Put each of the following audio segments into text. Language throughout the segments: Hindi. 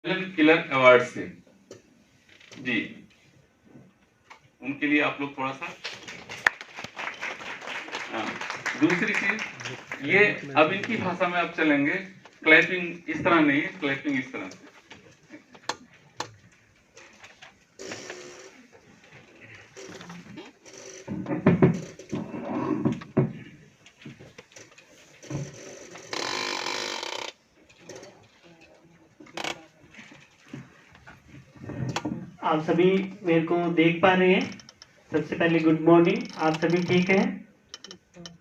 किलर अवार्ड से जी, उनके लिए आप लोग थोड़ा सा दूसरी चीज ये अब इनकी भाषा में आप चलेंगे। क्लैपिंग इस तरह नहीं है, क्लैपिंग इस तरह से। आप सभी मेरे को देख पा रहे हैं? सबसे पहले गुड मॉर्निंग। आप सभी ठीक हैं?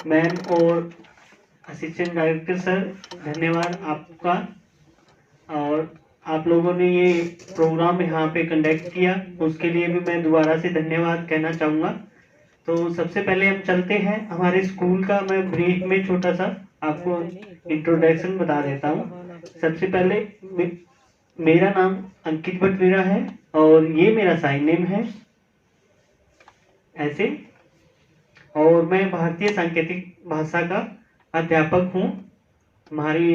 मैम और असिस्टेंट डायरेक्टर सर, धन्यवाद आपका। और आप लोगों ने ये प्रोग्राम यहाँ पे कंडक्ट किया, उसके लिए भी मैं दोबारा से धन्यवाद कहना चाहूँगा। तो सबसे पहले हम चलते हैं हमारे स्कूल का। मैं ब्रीफ में छोटा सा आपको इंट्रोडक्शन बता देता हूँ। सबसे पहले मेरा नाम अंकित बटवीरा है और ये मेरा साइन नेम है ऐसे। और मैं भारतीय सांकेतिक भाषा का अध्यापक हूँ हमारी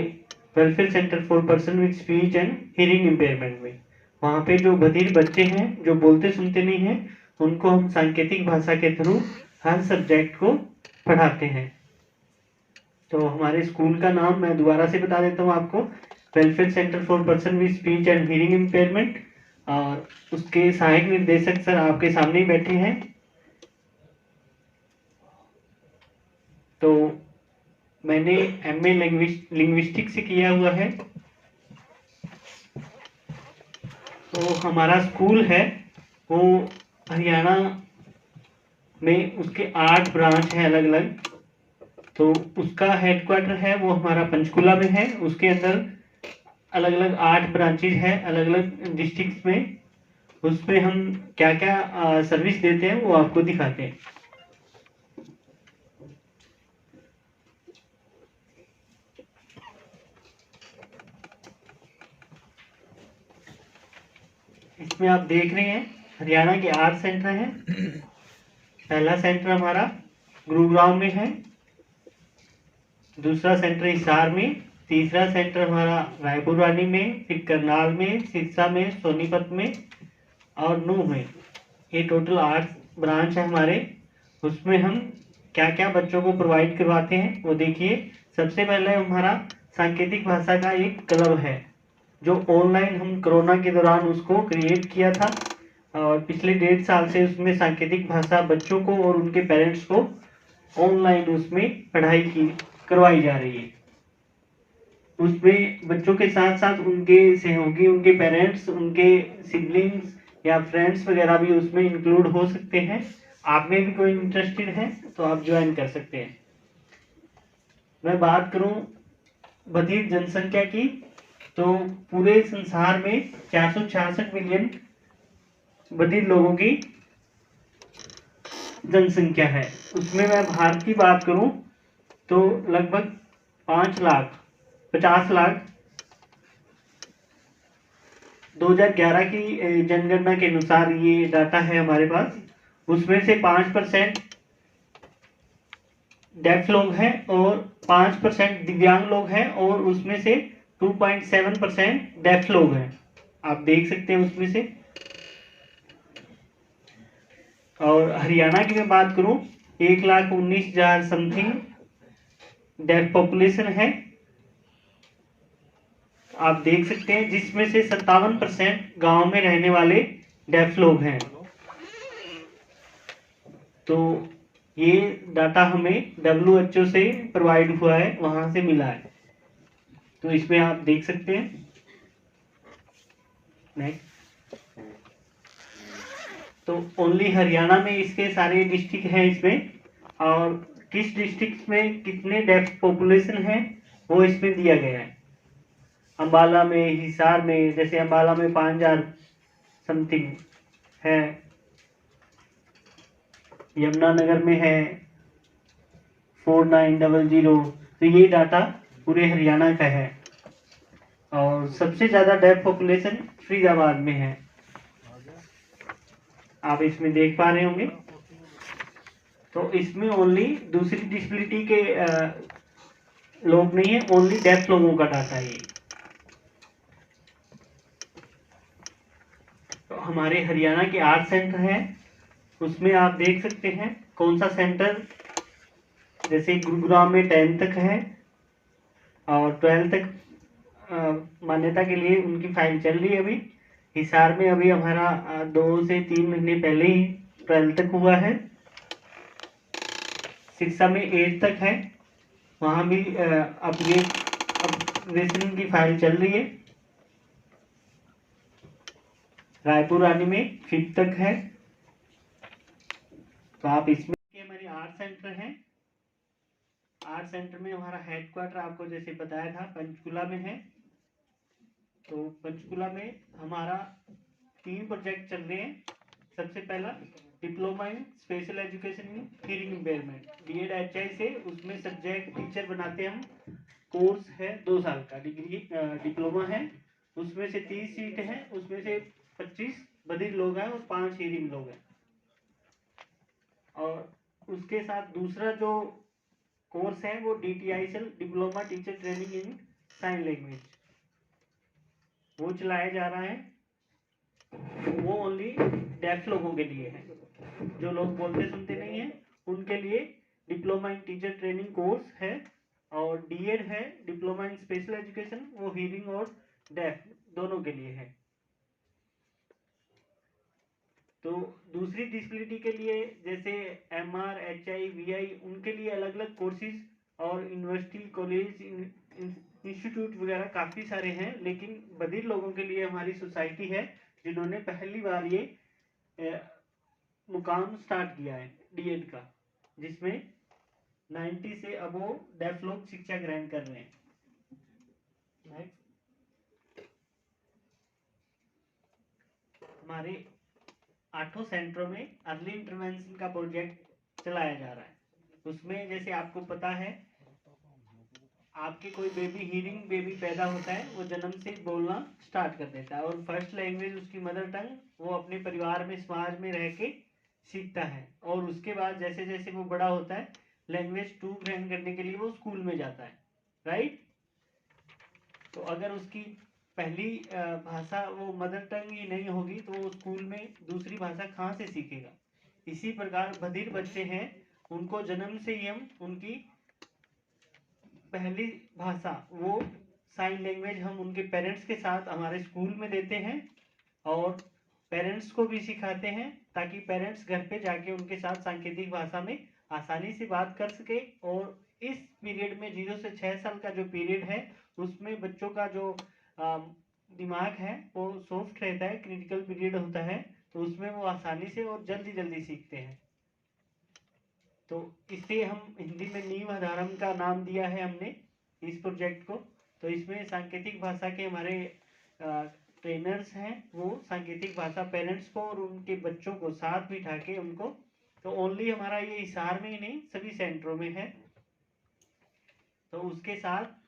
welfare centre for person with speech and hearing impairment में। वहाँ पे जो बधिर बच्चे हैं, जो बोलते सुनते नहीं हैं, उनको हम सांकेतिक भाषा के थ्रू हर सब्जेक्ट को पढ़ाते हैं। तो हमारे स्कूल का नाम मैं दोबारा से बता देता हूँ आपको, welfare centre for person with speech and hearing impairment. और उसके सहायक निर्देशक सर आपके सामने ही बैठे हैं। तो मैंने एमए लिंग्विस्टिक से किया हुआ है। तो हमारा स्कूल है वो हरियाणा में, उसके 8 ब्रांच हैं अलग अलग। तो उसका हेडक्वार्टर है वो हमारा पंचकुला में है। उसके अंदर अलग अलग 8 ब्रांचेज हैं अलग अलग डिस्ट्रिक्ट में। उसमें हम क्या क्या सर्विस देते हैं वो आपको दिखाते हैं। इसमें आप देख रहे हैं हरियाणा के 8 सेंटर हैं। पहला सेंटर हमारा गुरुग्राम में है, दूसरा सेंटर हिसार में, तीसरा सेंटर हमारा रायपुर रानी में, फिर करनाल में, सिरसा में, सोनीपत में और नूह में। ये टोटल 8 ब्रांच है हमारे। उसमें हम क्या क्या बच्चों को प्रोवाइड करवाते हैं वो देखिए। सबसे पहले हमारा सांकेतिक भाषा का एक क्लब है जो ऑनलाइन हम कोरोना के दौरान उसको क्रिएट किया था। और पिछले 1.5 साल से उसमें सांकेतिक भाषा बच्चों को और उनके पेरेंट्स को ऑनलाइन उसमें पढ़ाई की करवाई जा रही है। उसमें बच्चों के साथ साथ उनके सहयोगी, उनके पेरेंट्स, उनके सिबलिंग्स या फ्रेंड्स वगैरह भी उसमें इंक्लूड हो सकते हैं। आप में भी कोई इंटरेस्टेड है तो आप ज्वाइन कर सकते हैं। मैं बात करूं बधिर जनसंख्या की, तो पूरे संसार में 466 मिलियन बधिर लोगों की जनसंख्या है। उसमें मैं भारत की बात करूं तो लगभग 50 लाख 2011 की जनगणना के अनुसार ये डाटा है हमारे पास। उसमें से 5% डेफ लोग हैं और 5% दिव्यांग लोग हैं और उसमें से 2.7% डेफ लोग हैं। आप देख सकते हैं उसमें से। और हरियाणा की मैं बात करूं 1,19,000 समथिंग डेफ पॉपुलेशन है। आप देख सकते हैं जिसमें से 57% गांव में रहने वाले डेफ लोग हैं। तो ये डाटा हमें WHO से प्रोवाइड हुआ है, वहां से मिला है। तो इसमें आप देख सकते हैं। नेक्स्ट। तो ओनली हरियाणा में इसके सारे डिस्ट्रिक्ट हैं इसमें, और किस डिस्ट्रिक्ट में कितने डेफ पॉपुलेशन है वो इसमें दिया गया है। अंबाला में, हिसार में, जैसे अंबाला में 5,000 समथिंग है, यमुनानगर में है 4900। तो ये डाटा पूरे हरियाणा का है। और सबसे ज्यादा डेफ पॉपुलेशन फरीदाबाद में है, आप इसमें देख पा रहे होंगे। तो इसमें ओनली दूसरी डिसेबिलिटी के लोग नहीं है, ओनली डेफ लोगों का डाटा है। हमारे हरियाणा के 8 सेंटर हैं, उसमें आप देख सकते हैं कौन सा सेंटर, जैसे गुरुग्राम में 10 तक है और 12 तक मान्यता के लिए उनकी फाइल चल रही है। अभी हिसार में अभी हमारा 2 से 3 महीने पहले ही 12 तक हुआ है। सिरसा में 8 तक है, वहाँ भी अपग्रेडेशन की फाइल चल रही है। रायपुर रानी में 5 तक है। तो आप इसमें हमारे 8 सेंटर हैं। 8 सेंटर में हमारा हेडक्वार्टर आपको जैसे बताया था पंचकुला में है। तो पंचकुला में हमारा 3 प्रोजेक्ट चल रहे हैं। सबसे पहला diploma in special education in hearing impairment, DED-HI से उसमें सब्जेक्ट टीचर बनाते हम। कोर्स है 2 साल का, डिग्री डिप्लोमा है। उसमें से 30 सीट है, उसमें से 25 बधिर लोग हैं और 5 हियरिंग लोग हैं। और उसके साथ दूसरा जो कोर्स है वो DTISL diploma teacher training in sign language, वो चलाया जा रहा है। वो ओनली डेफ लोगों के लिए है, जो लोग बोलते सुनते नहीं है उनके लिए diploma in teacher training course है। और DED है डिप्लोमा इन स्पेशल एजुकेशन, वो हियरिंग और डेफ दोनों के लिए है। तो दूसरी डिसेबिलिटी के लिए जैसे MR, HI, VI उनके लिए अलग अलग कोर्सेज और यूनिवर्सिटी, कॉलेज, इंस्टीट्यूट वगैरह काफ़ी सारे हैं। लेकिन बधिर लोगों के लिए हमारी सोसाइटी है जिन्होंने पहली बार ये मुकाम स्टार्ट किया है DED का, जिसमें 90 से अबोव डेफ लोग शिक्षा ग्रहण कर रहे हैं। हमारे 8 सेंटरों में अर्ली इंटरवेंशन का प्रोजेक्ट चलाया जा रहा है। उसमें जैसे आपको पता है, आपके कोई बेबी हियरिंग बेबी पैदा होता है, वो जन्म से बोलना स्टार्ट कर देता है और फर्स्ट लैंग्वेज उसकी मदर टंग वो अपने परिवार में, समाज में रह के सीखता है। और उसके बाद जैसे जैसे वो बड़ा होता है, लैंग्वेज 2 ग्रहण करने के लिए वो स्कूल में जाता है, राइट। तो अगर उसकी पहली भाषा वो मदर टंग ही नहीं होगी तो वो स्कूल में दूसरी भाषा कहाँ से सीखेगा। इसी प्रकार बधिर बच्चे हैं, उनको जन्म से ही हम उनकी पहली भाषा वो साइन लैंग्वेज हम उनके पेरेंट्स के साथ हमारे स्कूल में देते हैं और पेरेंट्स को भी सिखाते हैं, ताकि पेरेंट्स घर पे जाके उनके साथ सांकेतिक भाषा में आसानी से बात कर सके। और इस पीरियड में 0 से 6 साल का जो पीरियड है उसमें बच्चों का जो दिमाग है वो सॉफ्ट रहता है, क्रिटिकल पीरियड होता है, तो उसमें वो आसानी से और जल्दी जल्दी सीखते हैं। तो इसे हम हिंदी में नीव आधारम का नाम दिया है हमने इस प्रोजेक्ट को। तो इसमें सांकेतिक भाषा के हमारे ट्रेनर्स हैं, वो सांकेतिक भाषा पेरेंट्स को और उनके बच्चों को साथ बिठा के उनको, तो ओनली हमारा ये हिसार में ही नहीं सभी सेंटरों में है, तो उसके साथ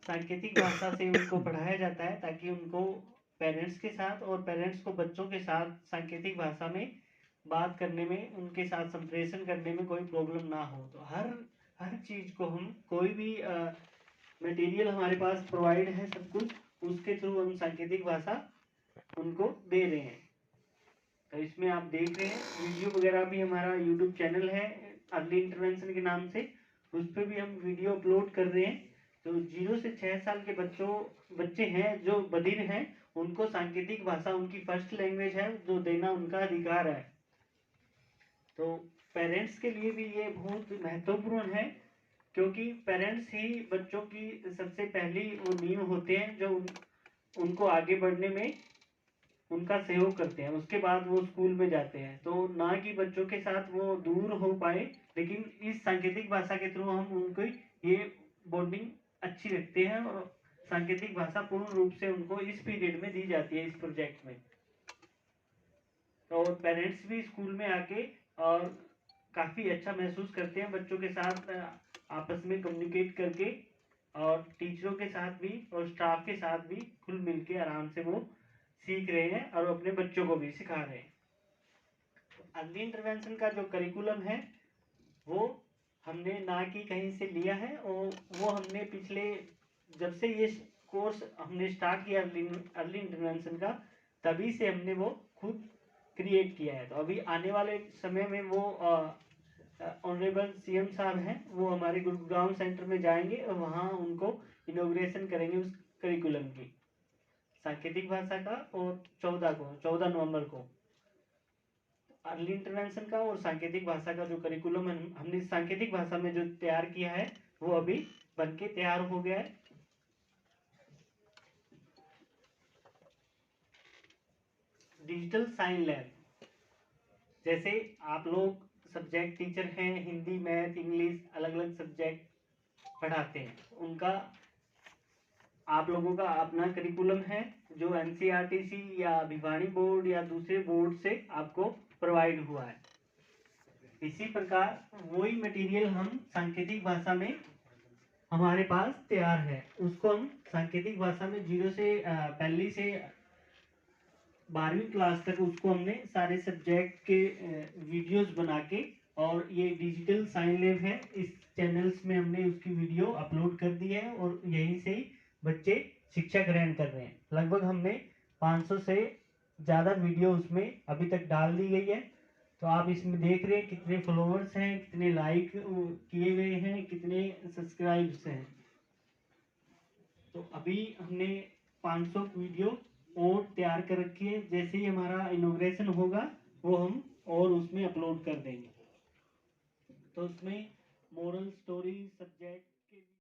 सांकेतिक भाषा से उनको पढ़ाया जाता है ताकि उनको पेरेंट्स के साथ और पेरेंट्स को बच्चों के साथ सांकेतिक भाषा में बात करने में, उनके साथ संप्रेषण करने में कोई प्रॉब्लम ना हो। तो हर चीज़ को हम, कोई भी मटेरियल हमारे पास प्रोवाइड है सब कुछ, उसके थ्रू हम सांकेतिक भाषा उनको दे रहे हैं। तो इसमें आप देख रहे हैं वीडियो वगैरह भी, हमारा यूट्यूब चैनल है अर्ली इंटरवेंशन के नाम से, उस पर भी हम वीडियो अपलोड कर रहे हैं। तो 0 से 6 साल के बच्चे हैं जो बधिर हैं, उनको सांकेतिक भाषा उनकी फर्स्ट लैंग्वेज है जो देना उनका अधिकार है। तो पेरेंट्स के लिए भी ये बहुत महत्वपूर्ण है, क्योंकि पेरेंट्स ही बच्चों की सबसे पहली वो नींव होते हैं जो उनको आगे बढ़ने में उनका सहयोग करते हैं। उसके बाद वो स्कूल में जाते हैं, तो ना कि बच्चों के साथ वो दूर हो पाए, लेकिन इस सांकेतिक भाषा के थ्रू हम उनको ये बॉन्डिंग अच्छी रखते हैं और सांकेतिक भाषा पूर्ण रूप से उनको इस पीरियड में दी जाती है इस प्रोजेक्ट में। तो पेरेंट्स भी स्कूल में आके और काफ़ी अच्छा महसूस करते हैं बच्चों के साथ आपस में कम्युनिकेट करके, और टीचरों के साथ भी और स्टाफ के साथ भी खुल मिल के आराम से वो सीख रहे हैं और अपने बच्चों को भी सिखा रहे हैं। अर्ली इंटरवेंशन का जो करिकुलम है वो हमने ना कि कहीं से लिया है, और वो हमने पिछले, जब से ये कोर्स हमने स्टार्ट किया अर्ली इंटरवेंशन का, तभी से हमने वो खुद क्रिएट किया है। तो अभी आने वाले समय में वो ऑनरेबल सीएम साहब हैं, वो हमारे गुरुग्राम सेंटर में जाएंगे और वहाँ उनको इनॉग्रेशन करेंगे उस करिकुलम की, सांकेतिक भाषा का। और 14 नवंबर को अर्ली इंटरवेंशन का और सांकेतिक भाषा का जो करिकुलम हमने सांकेतिक भाषा में जो तैयार किया है वो अभी बनके तैयार हो गया है। डिजिटल साइन लैब, जैसे आप लोग सब्जेक्ट टीचर हैं, हिंदी मैथ इंग्लिश अलग अलग सब्जेक्ट पढ़ाते हैं, उनका आप लोगों का अपना करिकुलम है जो एनसीईआरटी या भिवानी बोर्ड या दूसरे बोर्ड से आपको प्रोवाइड हुआ है। इसी प्रकार वही मटेरियल हम सांकेतिक भाषा में हमारे पास तैयार है, उसको हम सांकेतिक भाषा में जीरो से पहली से 12वीं क्लास तक उसको हमने सारे सब्जेक्ट के वीडियोस बना के, और ये डिजिटल साइन लैब है, इस चैनल्स में हमने उसकी वीडियो अपलोड कर दी है और यहीं से ही बच्चे शिक्षा ग्रहण कर रहे हैं। लगभग हमने 500 से ज़्यादा वीडियो उसमें अभी तक डाल दी गई है। तो आप इसमें देख रहे हैं कितने फॉलोअर्स हैं, कितने लाइक किए गए हैं, कितने सब्सक्राइब्स हैं। तो अभी हमने 500 वीडियो और तैयार कर रखी है, जैसे ही हमारा इनॉग्रेशन होगा वो हम और उसमें अपलोड कर देंगे। तो उसमें मोरल्स